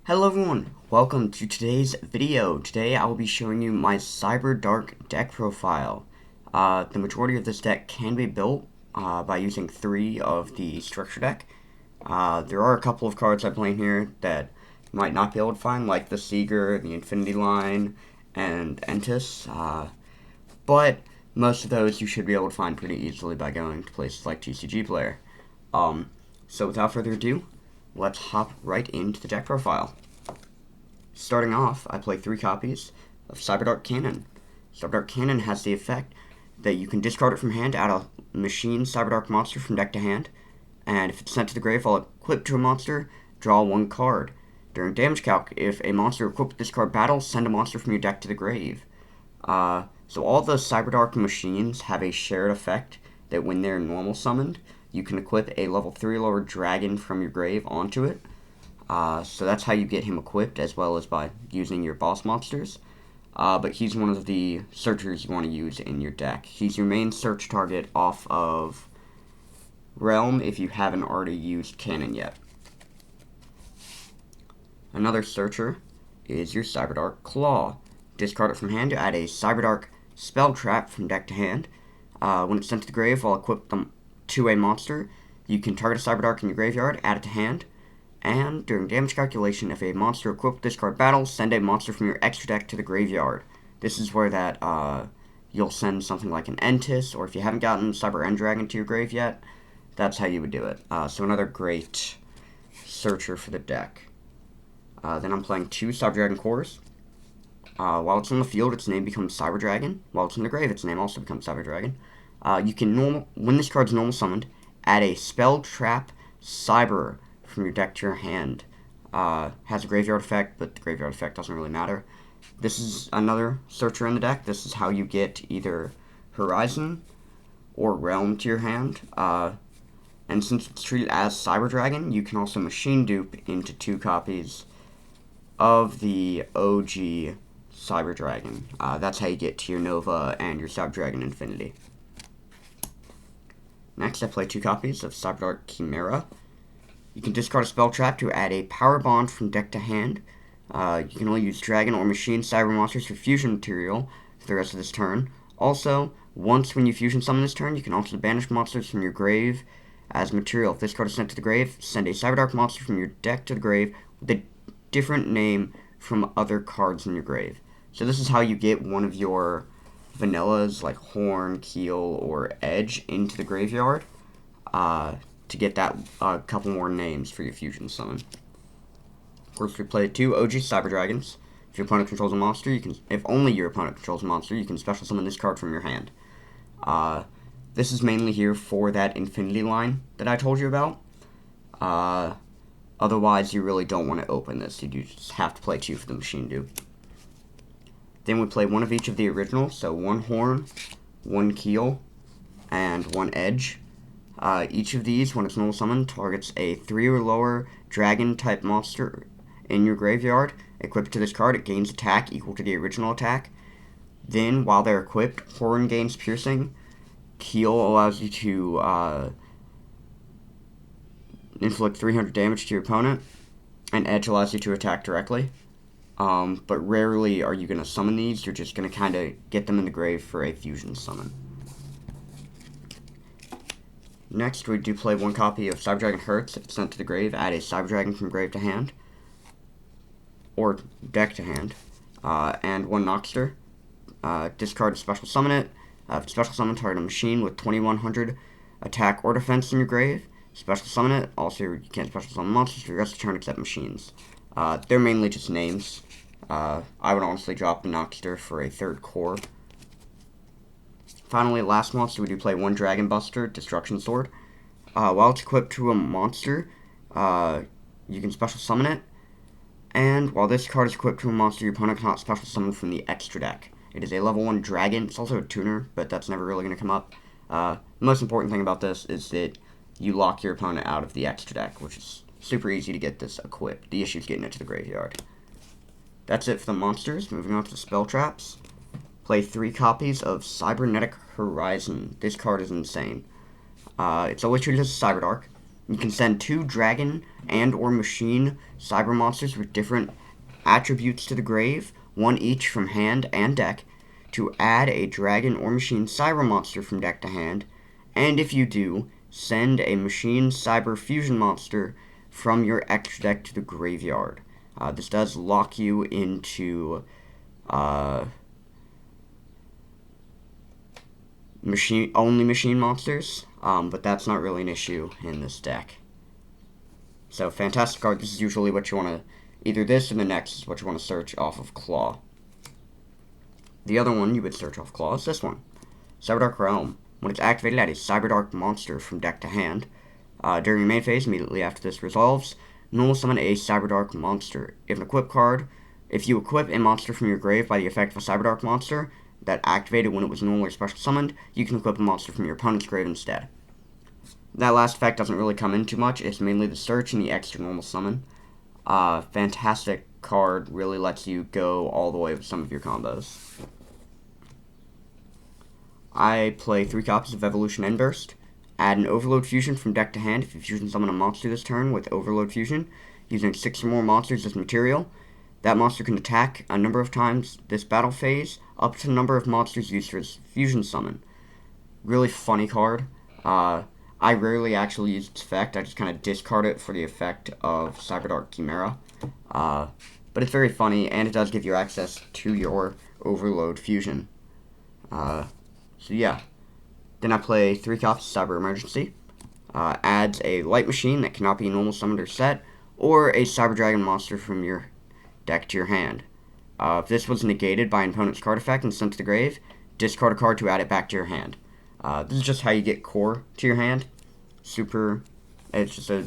Hello everyone, welcome to today's video. Today I will be showing you my CyberDark deck profile. The majority of this deck can be built by using 3 of the structure deck. There are a couple of cards I play in here that you might not be able to find, like the Seeger, the Infinity Line, and Entis, but most of those you should be able to find pretty easily by going to places like TCG Player. So without further ado, let's hop right into the deck profile. Starting off, I play 3 copies of CyberDark Cannon. CyberDark Cannon has the effect that you can discard it from hand, add a machine CyberDark monster from deck to hand, and if it's sent to the grave while equipped to a monster, draw 1 card. During damage calc, if a monster equipped with this card battles, send a monster from your deck to the grave. So all the CyberDark machines have a shared effect that when they're normal summoned, you can equip a level 3 lower dragon from your grave onto it. So that's how you get him equipped, as well as by using your boss monsters. But he's one of the searchers you want to use in your deck. He's your main search target off of Realm if you haven't already used Cannon yet. Another searcher is your CyberDark Claw. Discard it from hand to add a CyberDark Spell Trap from deck to hand. When it's sent to the grave while equipped to a monster, you can target a CyberDark in your graveyard, add it to hand, and during damage calculation, if a monster equipped with this card battles, send a monster from your extra deck to the graveyard. This is where that you'll send something like an Entis, or if you haven't gotten Cyber End Dragon to your grave yet, that's how you would do it. So another great searcher for the deck. Then I'm playing 2 Cyber Dragon cores. While it's on the field, its name becomes Cyber Dragon. While it's in the grave, its name also becomes Cyber Dragon. You can when this card's normal summoned, add a Spell Trap Cyber from your deck to your hand. Has a graveyard effect, but the graveyard effect doesn't really matter. This is another searcher in the deck. This is how you get either Horizon or Realm to your hand. And since it's treated as Cyber Dragon, you can also machine dupe into 2 copies of the OG Cyber Dragon. That's how you get to your Nova and your Cyber Dragon Infinity. Next, I play 2 copies of CyberDark Chimera. You can discard a spell trap to add a power bond from deck to hand. You can only use dragon or machine cyber monsters for fusion material for the rest of this turn. Also, once when you fusion summon this turn, you can also banish monsters from your grave as material. If this card is sent to the grave, send a CyberDark monster from your deck to the grave with a different name from other cards in your grave. So this is how you get one of your vanillas like Horn, Keel, or Edge into the graveyard. To get that couple more names for your fusion summon. Of course, we play 2 OG Cyber Dragons. If your opponent controls a monster, if only your opponent controls a monster, you can special summon this card from your hand. This is mainly here for that Infinity Line that I told you about. Otherwise, you really don't want to open this. You just have to play 2 for the machine dupe. Then we play 1 of each of the originals, so 1 Horn, 1 Keel, and 1 Edge. Each of these, when it's normal summoned, targets a 3 or lower dragon-type monster in your graveyard. Equipped to this card, it gains attack equal to the original attack. Then, while they're equipped, Horn gains piercing. Keel allows you to inflict 300 damage to your opponent. And Edge allows you to attack directly. But rarely are you going to summon these. You're just going to kind of get them in the grave for a fusion summon. Next, we do play 1 copy of Cyber Dragon Hertz. If it's sent to the grave, add a Cyber Dragon from grave to hand, or deck to hand, and 1 Noxter. Discard to special summon it. If special summon, target a machine with 2100 attack or defense in your grave. Special summon it. Also, you can't special summon monsters for the rest of the turn except machines. They're mainly just names. I would honestly drop the Noxter for a 3rd core. Finally, last monster, we do play 1 Dragon Buster, Destruction Sword. While it's equipped to a monster, you can special summon it. And while this card is equipped to a monster, your opponent cannot special summon from the extra deck. It is a level 1 dragon. It's also a tuner, but that's never really going to come up. The most important thing about this is that you lock your opponent out of the extra deck, which is super easy to get this equipped. The issue is getting it to the graveyard. That's it for the monsters. Moving on to the spell traps. Play 3 copies of Cybernetic Horizon. This card is insane. It's always treated as CyberDark. You can send 2 dragon and or machine cyber monsters with different attributes to the grave, one each from hand and deck, to add a dragon or machine cyber monster from deck to hand, and if you do, send a machine cyber fusion monster from your extra deck to the graveyard. This does lock you into machine monsters, but that's not really an issue in this deck. So fantastic card. This is usually what you want to, either this or the next is what you want to search off of Claw. The other one you would search off Claw is this one, CyberDark Realm. When it's activated, add a CyberDark monster from deck to hand. During your main phase, immediately after this resolves, normal summon a CyberDark monster. If you equip a monster from your grave by the effect of a CyberDark monster that activated when it was normal or special summoned, you can equip a monster from your opponent's grave instead. That last effect doesn't really come in too much. It's mainly the search and the extra normal summon. Fantastic card, really lets you go all the way with some of your combos. I play 3 copies of Evolution Endburst. Add an Overload Fusion from deck to hand if you fusion summon a monster this turn with Overload Fusion, using 6 or more monsters as material. That monster can attack a number of times this battle phase, up to the number of monsters used for its fusion summon. Really funny card. I rarely actually use its effect. I just kind of discard it for the effect of CyberDark Chimera. But it's very funny, and it does give you access to your Overload Fusion. So yeah. Then I play 3 copies of Cyber Emergency. Adds a light machine that cannot be normal summoned or set, or a Cyber Dragon monster from your deck to your hand. If this was negated by an opponent's card effect and sent to the grave, discard a card to add it back to your hand. This is just how you get core to your hand. It's just a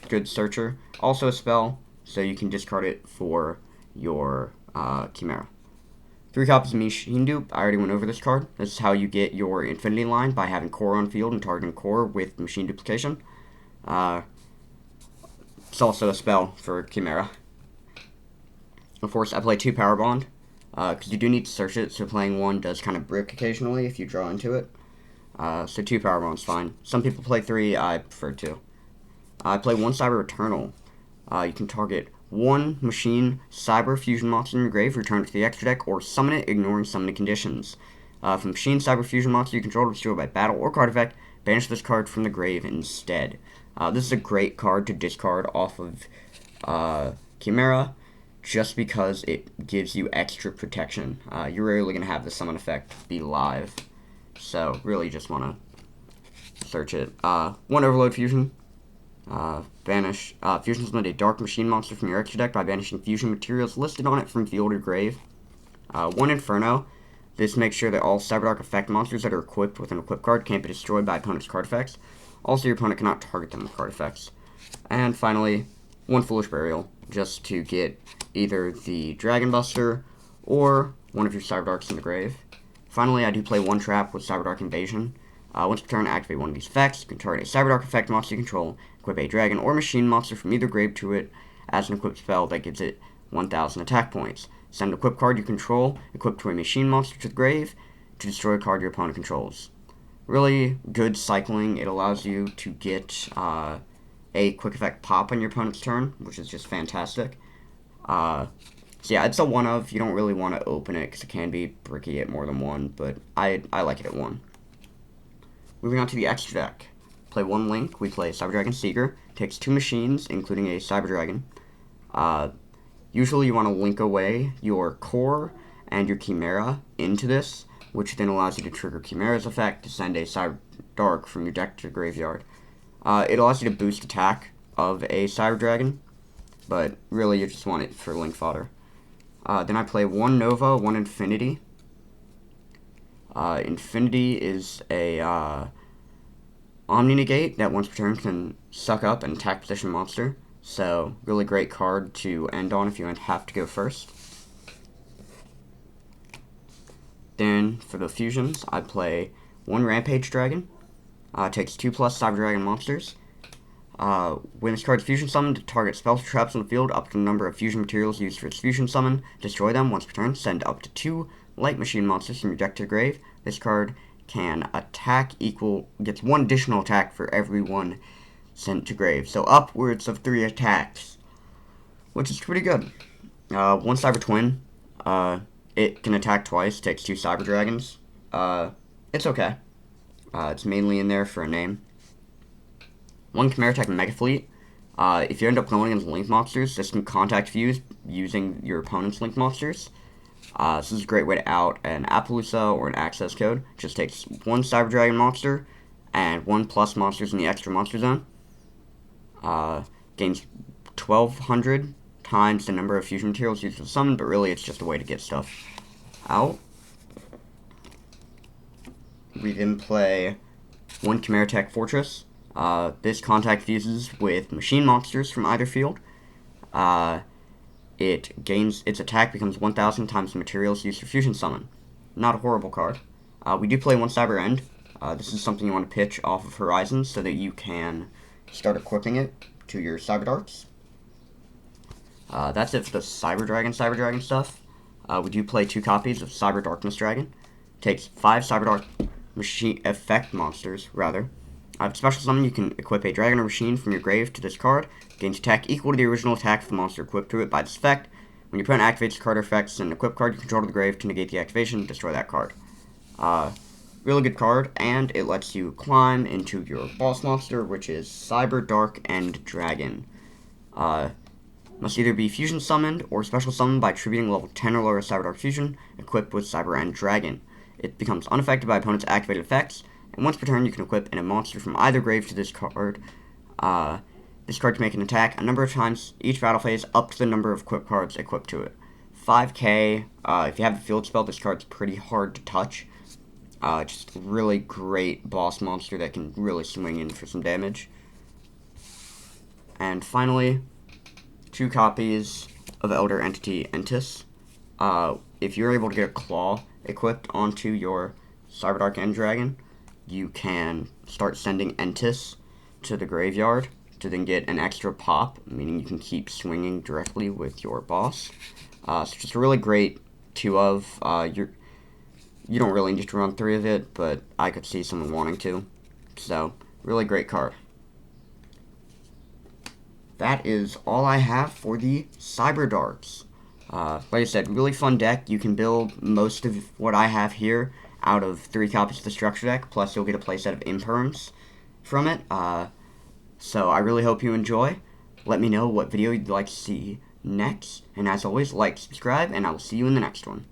good searcher. Also a spell, so you can discard it for your Chimera. 3 copies of Machine Dupe. I already went over this card. This is how you get your Infinity line by having core on field and targeting core with Machine Duplication. It's also a spell for Chimera. Of course, I play 2 Power Bond, because you do need to search it, so playing 1 does kind of brick occasionally if you draw into it. So 2 Power Bond's fine. Some people play 3, I prefer 2. I play 1 Cyber Eternal. You can target 1 machine cyber fusion monster in your grave, return it to the extra deck, or summon it, ignoring summoning conditions. If a machine cyber fusion monster you control is destroyed by battle or card effect, banish this card from the grave instead. This is a great card to discard off of Chimera, just because it gives you extra protection. You're rarely going to have the summon effect be live, so really just want to search it. 1 Overload Fusion. Banish. Fusion summon a dark machine monster from your extra deck by banishing fusion materials listed on it from field or grave. 1 Inferno. This makes sure that all CyberDark effect monsters that are equipped with an equip card can't be destroyed by opponent's card effects. Also, your opponent cannot target them with card effects. And finally, 1 Foolish Burial, just to get either the Dragon Buster or one of your CyberDarks in the grave. Finally, I do play 1 Trap with CyberDark Invasion. Once per turn, activate one of these effects. You can target a CyberDark effect monster you control, equip a dragon or machine monster from either grave to it as an equipped spell that gives it 1,000 attack points. Send an equip card you control, equipped to a machine monster to the grave, to destroy a card your opponent controls. Really good cycling. It allows you to get a quick effect pop on your opponent's turn, which is just fantastic. So yeah, it's a 1 of. You don't really want to open it because it can be bricky at more than 1, but I like it at 1. Moving on to the extra deck. Play 1 Link. We play Cyber Dragon Seeker. Takes 2 machines, including a Cyber Dragon. Usually you want to link away your core and your Chimera into this, which then allows you to trigger Chimera's effect to send a Cyber Dark from your deck to the graveyard. It allows you to boost attack of a Cyber Dragon, but really you just want it for link fodder. Then I play 1 Nova, 1 Infinity. Infinity is a Omni Negate that once per turn can suck up an attack position monster. So, really great card to end on if you have to go first. Then, for the fusions, I play 1 Rampage Dragon. Takes 2+ Cyber Dragon monsters. When this card is fusion summoned, target spells or traps on the field up to the number of fusion materials used for its fusion summon. Destroy them once per turn. Send up to 2 light machine monsters from your deck to the grave. This card can gets 1 additional attack for every 1 sent to grave. So upwards of 3 attacks, which is pretty good. One Cyber Twin, it can attack twice, takes 2 Cyber Dragons. It's okay. It's mainly in there for a name. One Chimera Tech Mega Fleet. If you end up going against Link monsters, this can contact fuse using your opponent's Link monsters. This is a great way to out an Appaloosa or an access code. It just takes 1 Cyber Dragon monster and 1 plus monsters in the extra monster zone. Gains 1,200 times the number of fusion materials used to summon, but really it's just a way to get stuff out. We then play 1 Chimera Tech Fortress. This contact fuses with machine monsters from either field. It gains, its attack becomes 1,000 times the materials used to fusion summon. Not a horrible card. We do play 1 Cyber End. This is something you want to pitch off of Horizon so that you can start equipping it to your CyberDarks. That's it for the Cyber Dragon stuff. We do play 2 copies of Cyber Darkness Dragon. Takes 5 CyberDark machine effect monsters, rather. Special summon, you can equip a dragon or machine from your grave to this card. Gains attack equal to the original attack of the monster equipped to it by this effect. When your opponent activates the card or effects an equipped card you control to the grave to negate the activation, destroy that card. Really good card, and it lets you climb into your boss monster, which is CyberDark End Dragon. Must either be fusion summoned or special summoned by tributing level 10 or lower CyberDark Fusion, equipped with Cyber End Dragon. It becomes unaffected by opponent's activated effects, and once per turn you can equip in a monster from either grave to this card. This card can make an attack a number of times each battle phase up to the number of equipped cards equipped to it. 5k, if you have the field spell, this card's pretty hard to touch. Just a really great boss monster that can really swing in for some damage. And finally, 2 copies of Elder Entity Entis. If you're able to get a Claw equipped onto your CyberDark End Dragon, you can start sending Entis to the graveyard to then get an extra pop, meaning you can keep swinging directly with your boss. So just a really great 2 of. You don't really need to run 3 of it, but I could see someone wanting to. So, really great card. That is all I have for the CyberDarks. Like I said, really fun deck. You can build most of what I have here out of 3 copies of the structure deck, plus you'll get a playset of imperms from it. So I really hope you enjoy. Let me know what video you'd like to see next, and as always, like, subscribe, and I will see you in the next one.